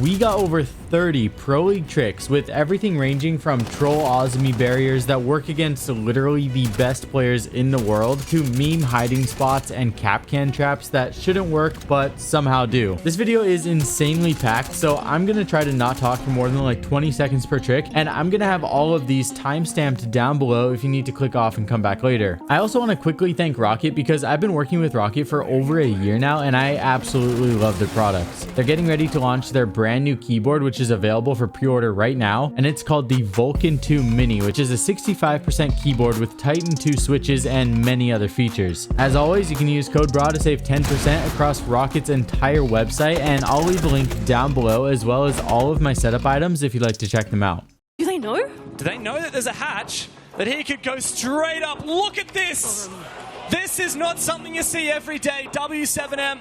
We got over 30 Pro League tricks with everything ranging from troll Azami barriers that work against literally the best players in the world to meme hiding spots and Kapkan traps that shouldn't work but somehow do. This video is insanely packed, so I'm gonna try to not talk for more than like 20 seconds per trick, and I'm gonna have all of these timestamped down below if you need to click off and come back later. I also want to quickly thank Rocket because I've been working with Rocket for over a year now and I absolutely love their products. They're getting ready to launch their brand new keyboard, which is available for pre-order right now, and it's called the Vulkan 2 Mini, which is a 65% keyboard with Titan 2 switches and many other features. As always, you can use code Brah to save 10% across Rocket's entire website, and I'll leave a link down below as well as all of my setup items if you'd like to check them out. Do they know? Do they know that there's a hatch that he could go straight up? Look at this! This is not something you see every day. W7M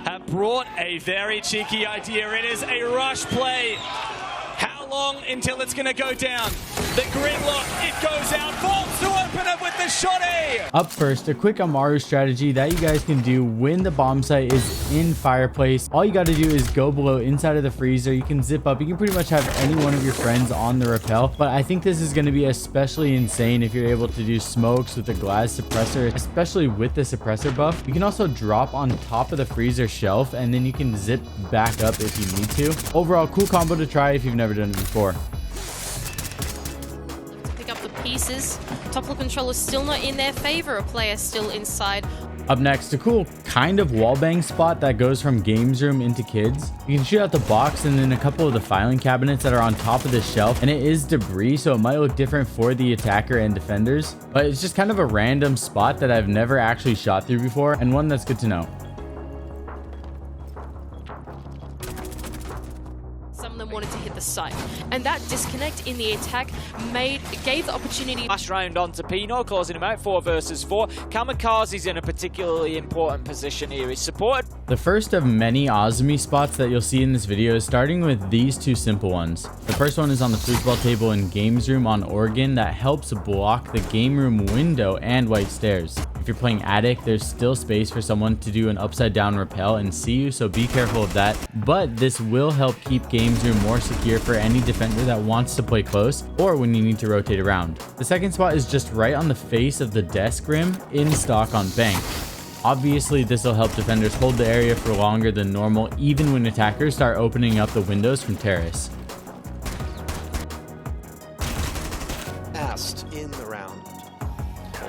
have brought a very cheeky idea. It is a rush play. How long until it's going to go down? The gridlock, it goes out. Valk to open up with the shot A. Up first, a quick Amaru strategy that you guys can do when the bomb site is in fireplace. All you got to do is go below inside of the freezer. You can zip up. You can pretty much have any one of your friends on the rappel, but I think this is going to be especially insane if you're able to do smokes with the glass suppressor, especially with the suppressor buff. You can also drop on top of the freezer shelf and then you can zip back up if you need to. Overall, cool combo to try if you've never done it before. Pick up the pieces. Topple control is still not in their favor. A player still inside. Up next, a cool kind of wallbang spot that goes from games room into kids. You can shoot out the box and then a couple of the filing cabinets that are on top of the shelf, and it is debris, so it might look different for the attacker and defenders, but it's just kind of a random spot that I've never actually shot through before, and one that's good to know. Some of them wanted to hit the site, and that disconnect in the attack gave the opportunity. Flash round onto Pino, closing him out 4 versus 4. Kamikaze's in a particularly important position here. He's supported. The first of many Azami spots that you'll see in this video is starting with these two simple ones. The first one is on the foosball table in games room on Oregon that helps block the game room window and white stairs. If you're playing attic, there's still space for someone to do an upside down rappel and see you, so be careful of that. But this will help keep games room more secure for any defender that wants to play close or when you need to rotate around. The second spot is just right on the face of the desk rim in stock on bank. Obviously, this will help defenders hold the area for longer than normal, even when attackers start opening up the windows from terrace. Passed in the round.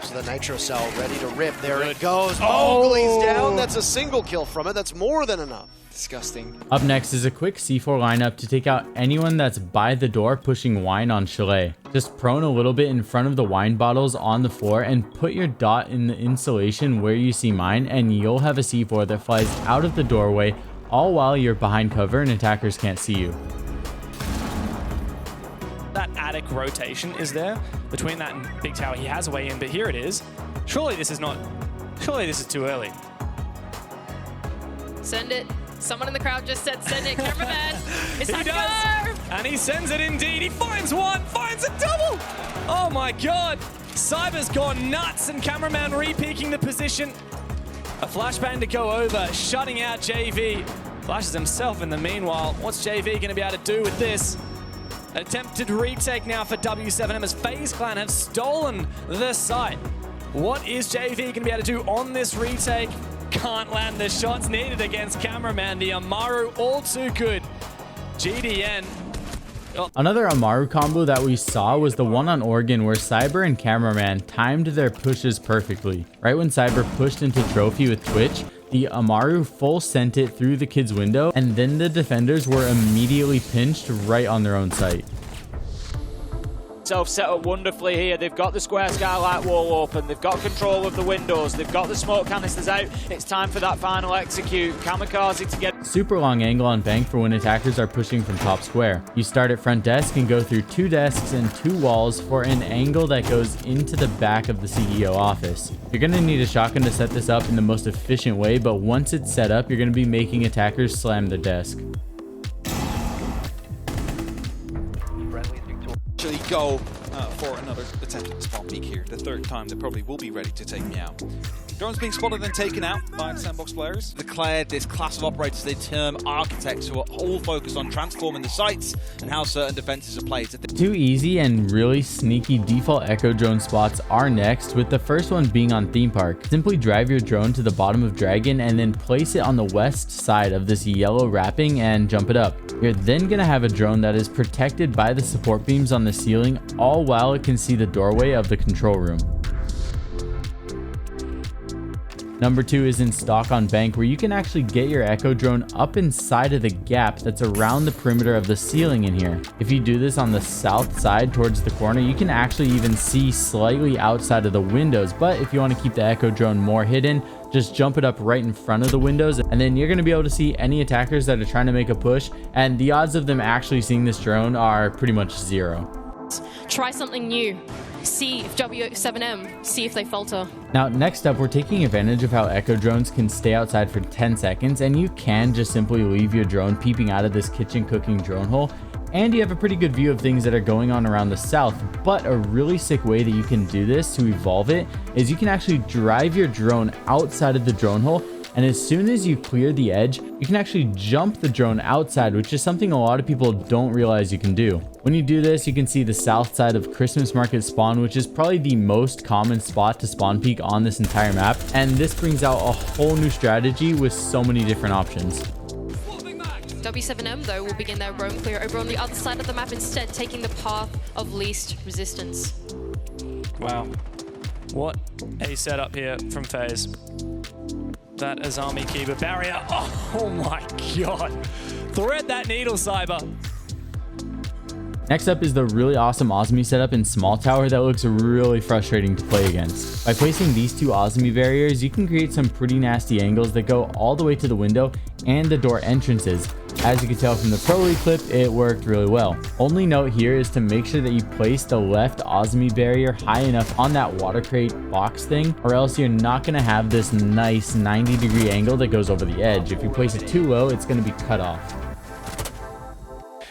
So the nitro cell ready to rip. There it goes. Mowgli's down. That's a single kill from it. That's more than enough. Disgusting. Up next is a quick C4 lineup to take out anyone that's by the door pushing wine on Chalet. Just prone a little bit in front of the wine bottles on the floor and put your dot in the insulation where you see mine, and you'll have a C4 that flies out of the doorway, all while you're behind cover and attackers can't see you. That attic rotation is there between that and big tower. He has a way in, but here it is. Surely this is too early. Send it. Someone in the crowd just said send it. Cameraman. It's time to go. And he sends it indeed. He finds one, finds a double. Oh my God. Cyber's gone nuts, and cameraman re-peeking the position. A flashbang to go over, shutting out JV. Flashes himself in the meanwhile. What's JV going to be able to do with this? Attempted retake now for W7M as FaZe Clan have stolen the site. What is JV going to be able to do on this retake? Can't land the shots needed against cameraman. The Amaru all too good. GDN. Another Amaru combo that we saw was the one on Oregon where Cyber and cameraman timed their pushes perfectly. Right when Cyber pushed into trophy with Twitch, the Amaru full sent it through the kid's window, and then the defenders were immediately pinched right on their own site. Set up wonderfully here. They've got the square skylight wall open. They've got control of the windows. They've got the smoke canisters out. It's time for that final execute. Kamikaze to get... Super long angle on bank for when attackers are pushing from top square. You start at front desk and go through 2 desks and 2 walls for an angle that goes into the back of the CEO office. You're going to need a shotgun to set this up in the most efficient way, but once it's set up, you're going to be making attackers slam their desk. Go for another attempt at the spawn peak here. The third time they probably will be ready to take me out. Drones being spotted and taken out by the sandbox players. Declared this class of operators they term architects, who are all focused on transforming the sites and how certain defenses are played. Two easy and really sneaky default echo drone spots are next, with the first one being on theme park. Simply drive your drone to the bottom of Dragon and then place it on the west side of this yellow wrapping and jump it up. You're then gonna have a drone that is protected by the support beams on the ceiling, all while it can see the doorway of the control room. Number 2 is in stock on bank, where you can actually get your echo drone up inside of the gap that's around the perimeter of the ceiling in here. If you do this on the south side towards the corner, you can actually even see slightly outside of the windows. But if you want to keep the echo drone more hidden, just jump it up right in front of the windows, and then you're going to be able to see any attackers that are trying to make a push, and the odds of them actually seeing this drone are pretty much 0. Try something new. See if W7M, see if they falter. Now, next up, we're taking advantage of how echo drones can stay outside for 10 seconds, and you can just simply leave your drone peeping out of this kitchen cooking drone hole, and you have a pretty good view of things that are going on around the south. But a really sick way that you can do this to evolve it is you can actually drive your drone outside of the drone hole, and as soon as you clear the edge, you can actually jump the drone outside, which is something a lot of people don't realize you can do. When you do this, you can see the south side of Christmas Market spawn, which is probably the most common spot to spawn peek on this entire map, and this brings out a whole new strategy with so many different options. W7M, though, will begin their roam clear over on the other side of the map instead, taking the path of least resistance. Wow. What a setup here from FaZe. That Azami Kiba barrier. Oh my god. Thread that needle, Cyber. Next up is the really awesome Azami setup in small tower that looks really frustrating to play against. By placing these two Azami barriers, you can create some pretty nasty angles that go all the way to the window and the door entrances. As you can tell from the Pro League clip, it worked really well. Only note here is to make sure that you place the left Azami barrier high enough on that water crate box thing, or else you're not going to have this nice 90-degree angle that goes over the edge. If you place it too low, it's going to be cut off.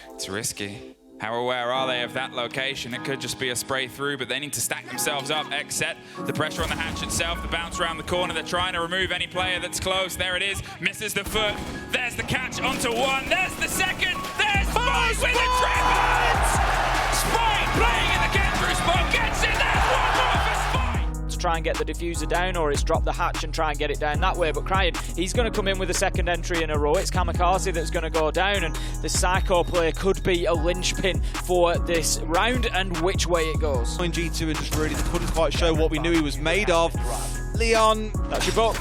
It's risky. How aware are they of that location? It could just be a spray through, but they need to stack themselves up. X set, the pressure on the hatch itself, the bounce around the corner. They're trying to remove any player that's close. There it is, misses the foot. There's the catch onto one. There's the second. There's Spoit with the triplets! Spoit playing in the get-through spot, gets in there. One more for Spoit! To try and get the diffuser down, or it's drop the hatch and try and get it down that way. But Crying, he's going to come in with a second entry in a row. It's Kamikaze that's going to go down, and the Psycho play could be a linchpin for this round and which way it goes. G2 and just really couldn't quite show what we knew he was made of. Leon, That's your book.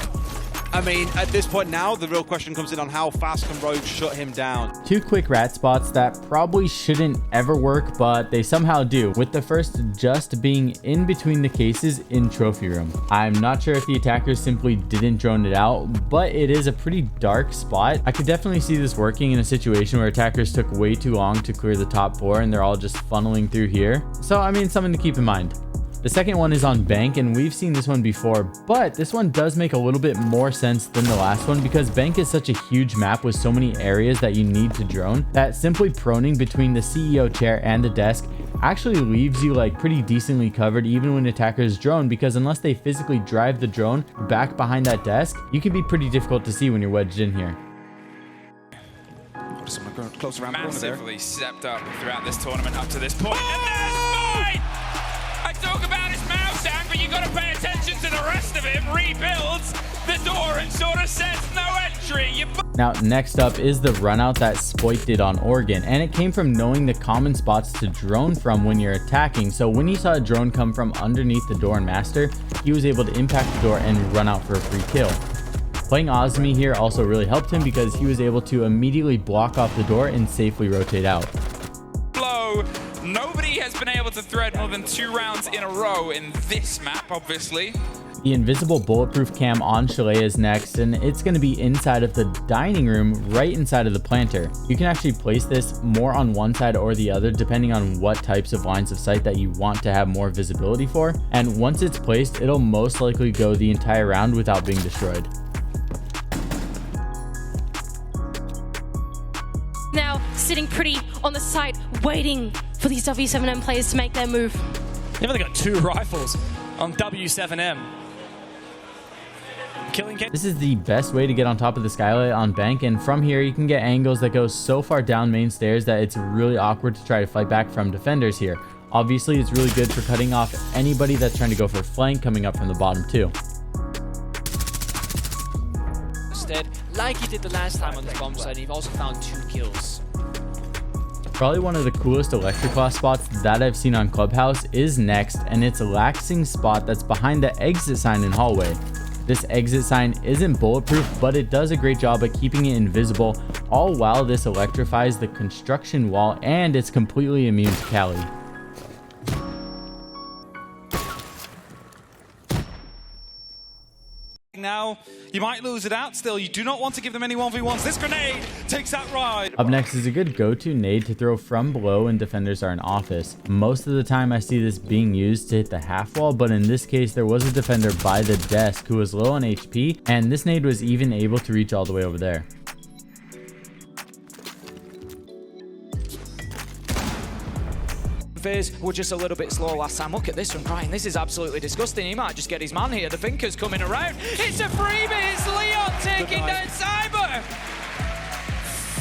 I mean, at this point now, the real question comes in on how fast can Rogue shut him down. Two quick rat spots that probably shouldn't ever work, but they somehow do, with the first just being in between the cases in trophy room. I'm not sure if the attackers simply didn't drone it out, but it is a pretty dark spot. I could definitely see this working in a situation where attackers took way too long to clear the top 4 and they're all just funneling through here. So I mean, something to keep in mind. The second one is on bank, and we've seen this one before, but this one does make a little bit more sense than the last one because bank is such a huge map with so many areas that you need to drone that simply proning between the CEO chair and the desk actually leaves you like pretty decently covered even when attackers drone, because unless they physically drive the drone back behind that desk, you can be pretty difficult to see when you're wedged in here. Someone going close around the corner there. Massively stepped up throughout this tournament up to this point. And there's Spoit! I talk about his mouse down, but you got to pay attention to the rest of him. Rebuilds the door and sort of says no entry. Now, next up is the runout that Spoit did on Oregon, and it came from knowing the common spots to drone from when you're attacking. So when he saw a drone come from underneath the door in Master, he was able to impact the door and run out for a free kill. Playing Azami here also really helped him because he was able to immediately block off the door and safely rotate out. Blow. Nobody has been able to thread more than 2 rounds in a row in this map, obviously. The invisible bulletproof cam on Chalet is next, and it's going to be inside of the dining room right inside of the planter. You can actually place this more on one side or the other depending on what types of lines of sight that you want to have more visibility for, and once it's placed, it'll most likely go the entire round without being destroyed. Now, sitting pretty on the site, waiting for these W7M players to make their move. They've only got 2 rifles on W7M. Killing game. This is the best way to get on top of the skylight on bank, and from here you can get angles that go so far down main stairs that it's really awkward to try to fight back from defenders here. Obviously, it's really good for cutting off anybody that's trying to go for flank coming up from the bottom too. Instead, like he did the last time on this bomb site, he also found 2 kills. Probably one of the coolest Electroclaw spots that I've seen on Clubhouse is next, and it's a laxing spot that's behind the exit sign in hallway. This exit sign isn't bulletproof, but it does a great job at keeping it invisible, all while this electrifies the construction wall, and it's completely immune to Cali. Now, you might lose it out still. You do not want to give them any 1v1s. This grenade takes that ride. Up next is a good go-to nade to throw from below when defenders are in office. Most of the time I see this being used to hit the half wall, but in this case there was a defender by the desk who was low on HP, and this nade was even able to reach all the way over there. Phase were just a little bit slow last time. Look at this one, Brian. This is absolutely disgusting. He might just get his man here. The Finker's coming around. It's a freebie. It's Leon taking down Cyber.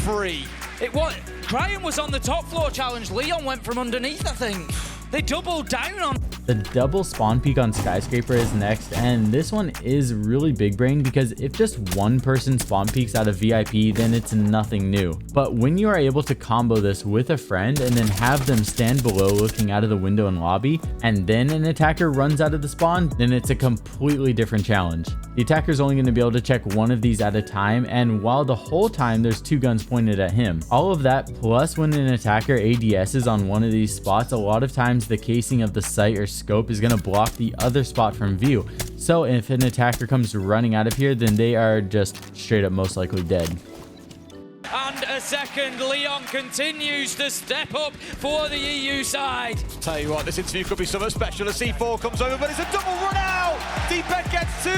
Free. It was. Brian was on the top floor challenge. Leon went from underneath, I think. They doubled down on. The double spawn peek on Skyscraper is next, and this one is really big brain because if just one person spawn peeks out of VIP, then it's nothing new. But when you are able to combo this with a friend and then have them stand below looking out of the window in lobby, and then an attacker runs out of the spawn, then it's a completely different challenge. The attacker is only going to be able to check one of these at a time, and while the whole time there's 2 guns pointed at him. All of that plus when an attacker ADSs on one of these spots, a lot of times the casing of the sight or scope is going to block the other spot from view. So if an attacker comes running out of here, then they are just straight up most likely dead. And a second, Leon continues to step up for the EU side. Tell you what, this interview could be something special. A C4 comes over, but it's a double run out. Deeped gets 2.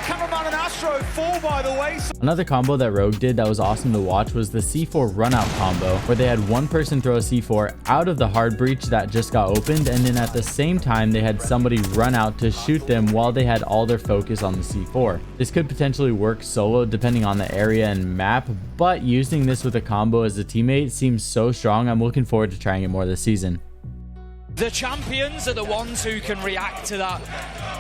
Cameraman and Astro 4, by the way. Another combo that Rogue did that was awesome to watch was the C4 runout combo, where they had one person throw a C4 out of the hard breach that just got opened, and then at the same time they had somebody run out to shoot them while they had all their focus on the C4. This could potentially work solo depending on the area and map, but using this with a combo as a teammate seems so strong. I'm looking forward to trying it more this season. The champions are the ones who can react to that.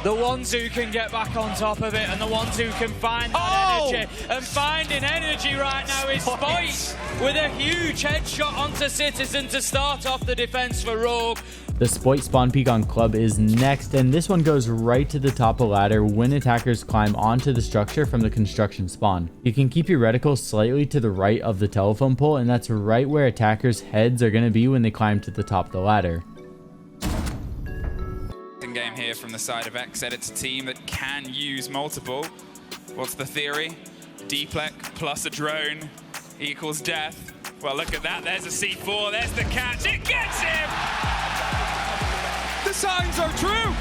The ones who can get back on top of it, and the ones who can find that energy. And finding energy right now is Spoit with a huge headshot onto Citizen to start off the defense for Rogue. The Spoit spawn peek on Club is next, and this one goes right to the top of ladder when attackers climb onto the structure from the construction spawn. You can keep your reticle slightly to the right of the telephone pole, and that's right where attackers' heads are going to be when they climb to the top of the ladder. Game here from the side of Xset. It's a team that can use multiple. What's the theory? Deplec plus a drone equals death. Well, look at that. There's a C4. There's the catch. It gets him! The signs are true.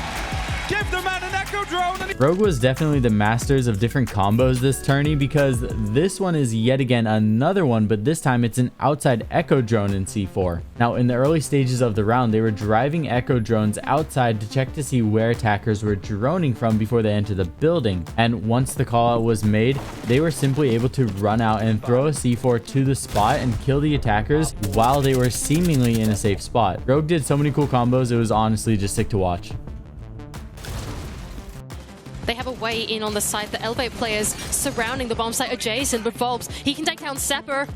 Give the man an echo drone. And Rogue was definitely the masters of different combos this tourney, because this one is yet again another one, but this time it's an outside echo drone in C4. Now, in the early stages of the round, they were driving echo drones outside to check to see where attackers were droning from before they enter the building. And once the call out was made, they were simply able to run out and throw a C4 to the spot and kill the attackers while they were seemingly in a safe spot. Rogue did so many cool combos, it was honestly just sick to watch. They have a way in on the site. The Elevate players surrounding the bomb site adjacent, but Volbs, he can take down Sapper.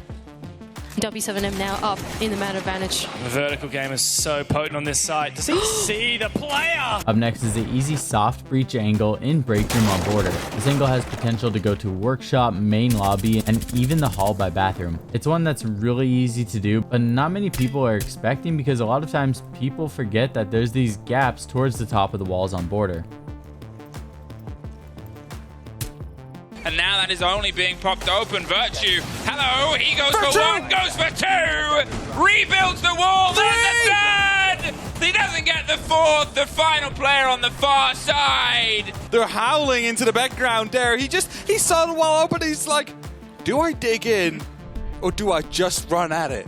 W7M now up in the man advantage. The vertical game is so potent on this site. Does he see the player? Up next is the easy soft breach angle in break room on border. This angle has potential to go to workshop, main lobby, and even the hall by bathroom. It's one that's really easy to do, but not many people are expecting, because a lot of times people forget that there's these gaps towards the top of the walls on border. And now that is only being popped open. Virtue, hello, he goes for 1, goes for 2, rebuilds the wall, there's a 3rd! He doesn't get the 4th, the final player on the far side. they're howling into the background there. He saw the wall open. He's like, do I dig in or do I just run at it?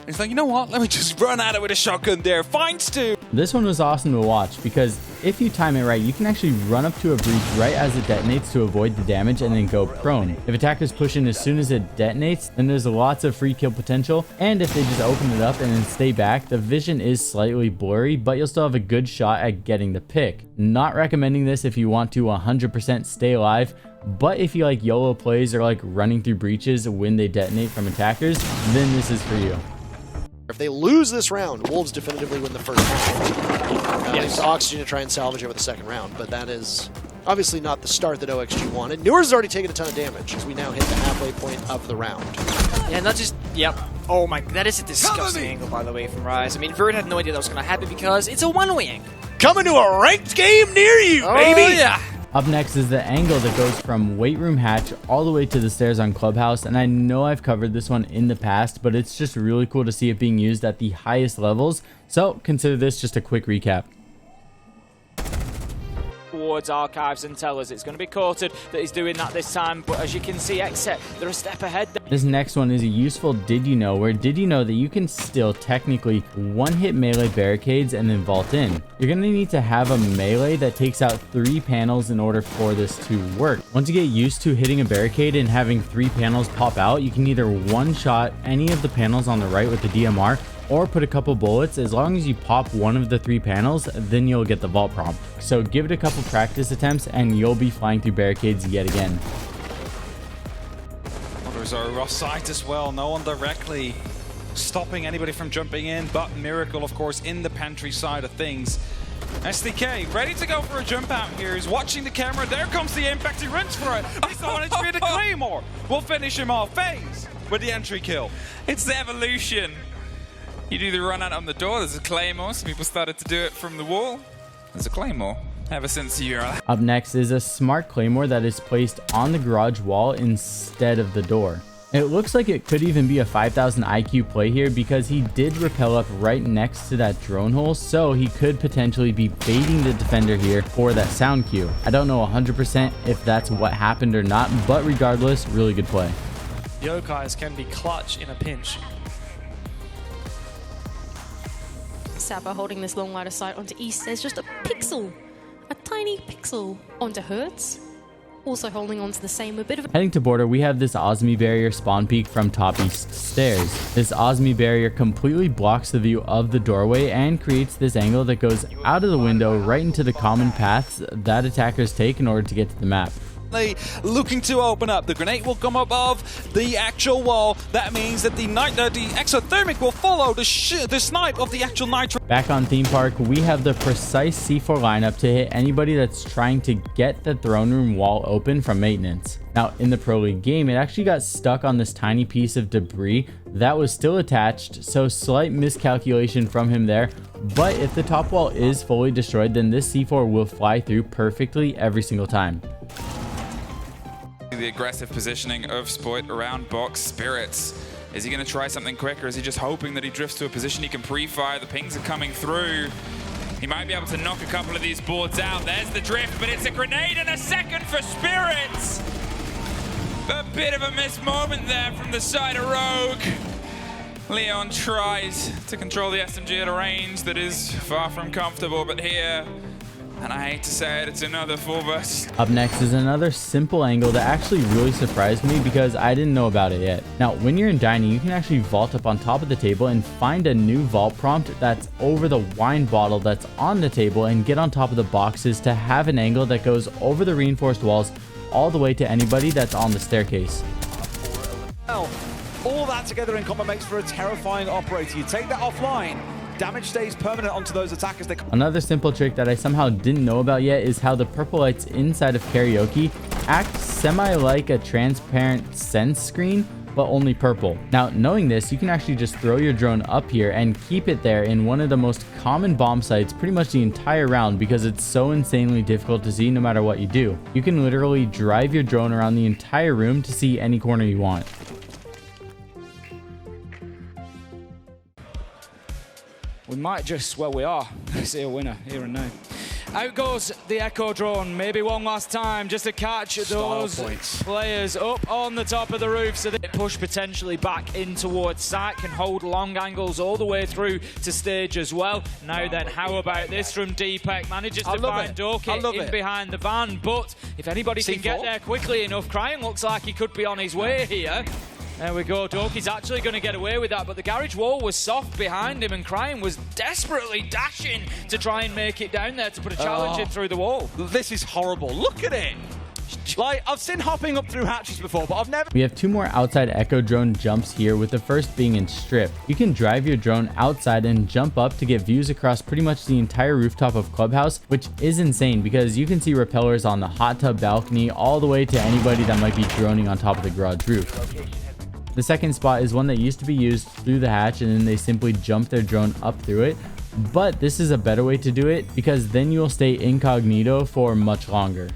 He's like, you know what? Let me just run at it with a shotgun there. Finds two. This one was awesome to watch because if you time it right, you can actually run up to a breach right as it detonates to avoid the damage and then go prone. If attackers push in as soon as it detonates, then there's lots of free kill potential. And if they just open it up and then stay back, the vision is slightly blurry, but you'll still have a good shot at getting the pick. Not recommending this if you want to 100% stay alive, but if you like YOLO plays or like running through breaches when they detonate from attackers, then this is for you. If they lose this round, Wolves definitively win the first round. Leaves Oxygen to try and salvage over the second round, but that is obviously not the start that OXG wanted. Newer's has already taken a ton of damage as we now hit the halfway point of the round. Yeah, not just... Yep. Oh my... That is a disgusting angle, by the way, from Rise. I mean, Vert had no idea that was going to happen because it's a one-way angle. Coming to a ranked game near you, baby! Oh, yeah. Up next is the angle that goes from weight room hatch all the way to the stairs on Clubhouse, and I know I've covered this one in the past, but it's just really cool to see it being used at the highest levels, so consider this just a quick recap. Towards archives and tell us it's going to be quoted that he's doing that this time, but as you can see, Exet, they're a step ahead. This next one is a useful did you know, where did you know that you can still technically one-hit melee barricades and then vault in. You're going to need to have a melee that takes out 3 panels in order for this to work. Once you get used to hitting a barricade and having 3 panels pop out, you can either one-shot any of the panels on the right with the DMR or put a couple bullets. As long as you pop one of the 3 panels, then you'll get the vault prompt. So give it a couple practice attempts and you'll be flying through barricades yet again. Others are offside as well. No one directly stopping anybody from jumping in, but Miracle, of course, in the pantry side of things. SDK ready to go for a jump out here. He's watching the camera. There comes the impact. He runs for it. He's on his way to Claymore. We'll finish him off. FaZe with the entry kill. It's the evolution. You do the run out on the door, there's a Claymore. Some people started to do it from the wall. There's a Claymore. Ever since you're... Up next is a smart Claymore that is placed on the garage wall instead of the door. It looks like it could even be a 5000 IQ play here because he did rappel up right next to that drone hole, so he could potentially be baiting the defender here for that sound cue. I don't know 100% if that's what happened or not, but regardless, really good play. Yokais can be clutch in a pinch. Saba holding this long line of sight onto East. There's just a pixel, a tiny pixel onto Hertz. Also holding on to the same, a bit of a... Heading to border, we have this Azami barrier spawn peak from top east stairs. This Azami barrier completely blocks the view of the doorway and creates this angle that goes out of the window right into the common paths that attackers take in order to get to the map. Looking to open up. The grenade will come above the actual wall. That means that the exothermic will follow the snipe of the actual nitro. Back on theme park, we have the precise C4 lineup to hit anybody that's trying to get the throne room wall open from maintenance. Now, in the Pro League game, it actually got stuck on this tiny piece of debris that was still attached, so slight miscalculation from him there. But if the top wall is fully destroyed, then this C4 will fly through perfectly every single time. The aggressive positioning of Spoit around box. Spirits. Is he going to try something quick, or is he just hoping that he drifts to a position he can pre-fire? The pings are coming through. He might be able to knock a couple of these boards out. There's the drift, but it's a grenade and a second for Spirits. A bit of a missed moment there from the side of Rogue. Leon tries to control the SMG at a range that is far from comfortable, but here, and I hate to say it, it's another full burst. Up next is another simple angle that actually really surprised me because I didn't know about it yet. Now, when you're in dining, you can actually vault up on top of the table and find a new vault prompt that's over the wine bottle that's on the table and get on top of the boxes to have an angle that goes over the reinforced walls all the way to anybody that's on the staircase. Well, all that together in combo makes for a terrifying operator. You take that offline, damage stays permanent onto those attackers. Another simple trick that I somehow didn't know about yet is how the purple lights inside of Karaoke act semi like a transparent Sens screen, but only purple. Now, knowing this, you can actually just throw your drone up here and keep it there in one of the most common bomb sites pretty much the entire round because it's so insanely difficult to see no matter what you do. You can literally drive your drone around the entire room to see any corner you want. We might just, well, we are. See a winner here and now. Out goes the Echo drone, maybe one last time just to catch those players up on the top of the roof so they push potentially back in towards site, can hold long angles all the way through to stage as well. Now then, how about this from Deepak? Manages to find Doki in behind the van, but if anybody can get there quickly enough, Crying looks like he could be on his way here. There we go, Doki's actually going to get away with that, but the garage wall was soft behind him and Crying was desperately dashing to try and make it down there to put a challenge in through the wall. This is horrible. Look at it. Like, I've seen hopping up through hatches before, but I've never... We have two more outside Echo drone jumps here, with the first being in Strip. You can drive your drone outside and jump up to get views across pretty much the entire rooftop of Clubhouse, which is insane because you can see repellers on the hot tub balcony all the way to anybody that might be droning on top of the garage roof. The second spot is one that used to be used through the hatch and then they simply jump their drone up through it. But this is a better way to do it because then you'll stay incognito for much longer.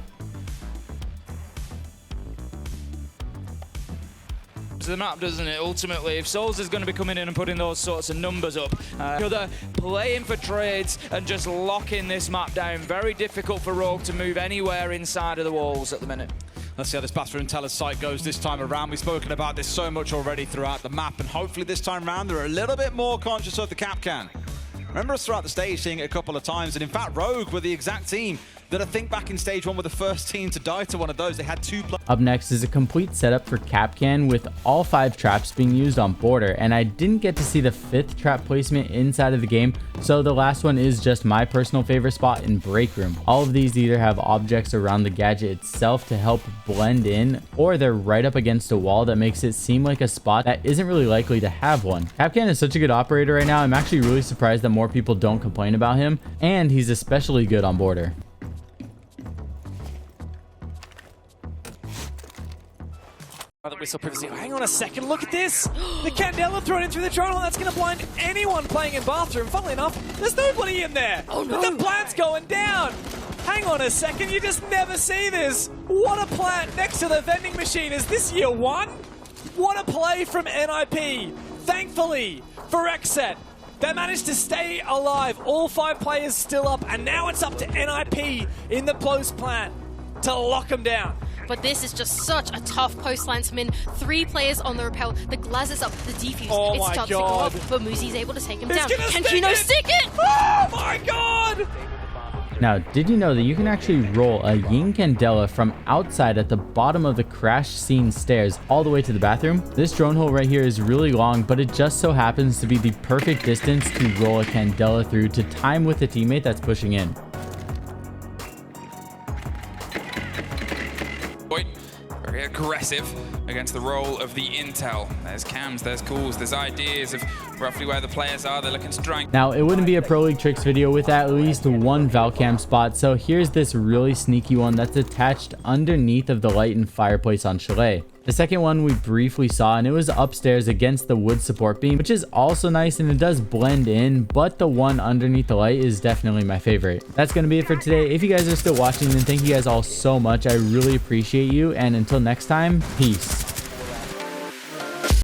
The map, doesn't it? Ultimately, if Souls is going to be coming in and putting those sorts of numbers up, they're playing for trades and just locking this map down. Very difficult for Rogue to move anywhere inside of the walls at the minute. Let's see how this pass for Intel's site goes this time around. We've spoken about this so much already throughout the map, and hopefully this time around they're a little bit more conscious of the Kapkan. Remember us throughout the stage seeing it a couple of times, and in fact Rogue were the exact team that I think back in stage 1 were the first team to die to one of those. They had 2 players. Up next is a complete setup for Kapkan with all 5 traps being used on border, and I didn't get to see the 5th trap placement inside of the game, so the last one is just my personal favorite spot in Break Room. All of these either have objects around the gadget itself to help blend in, or they're right up against a wall that makes it seem like a spot that isn't really likely to have one. Kapkan is such a good operator right now. I'm actually really surprised that more people don't complain about him, and he's especially good on border. That whistle previously. Hang on a second, look at this! The Candela thrown in through the drone, that's going to blind anyone playing in bathroom. Funnily enough, there's nobody in there! Oh no! The plant's going down! Hang on a second, you just never see this! What a plant next to the vending machine! Is this year 1? What a play from NIP! Thankfully, for Xset, they managed to stay alive. All 5 players still up, and now it's up to NIP in the close plant to lock them down. But this is just such a tough post line to win. 3 players on the rappel. The glass is up, the defuse. Oh it starts to go up, but Muzi's able to take him down. Can Kino stick it? Oh my god! Now, did you know that you can actually roll a Yin Candela from outside at the bottom of the crash scene stairs all the way to the bathroom? This drone hole right here is really long, but it just so happens to be the perfect distance to roll a Candela through to time with the teammate that's pushing in. Spoit, very aggressive against the role of the intel. There's cams, there's calls, there's ideas of roughly where the players are. They're looking strike. Now, it wouldn't be a Pro League Tricks video with at least 1 Valcam spot, so here's this really sneaky one that's attached underneath of the light and fireplace on Chalet. The second one we briefly saw, and it was upstairs against the wood support beam, which is also nice and it does blend in, but the one underneath the light is definitely my favorite. That's going to be it for today. If you guys are still watching, then thank you guys all so much. I really appreciate you, and until next time, peace.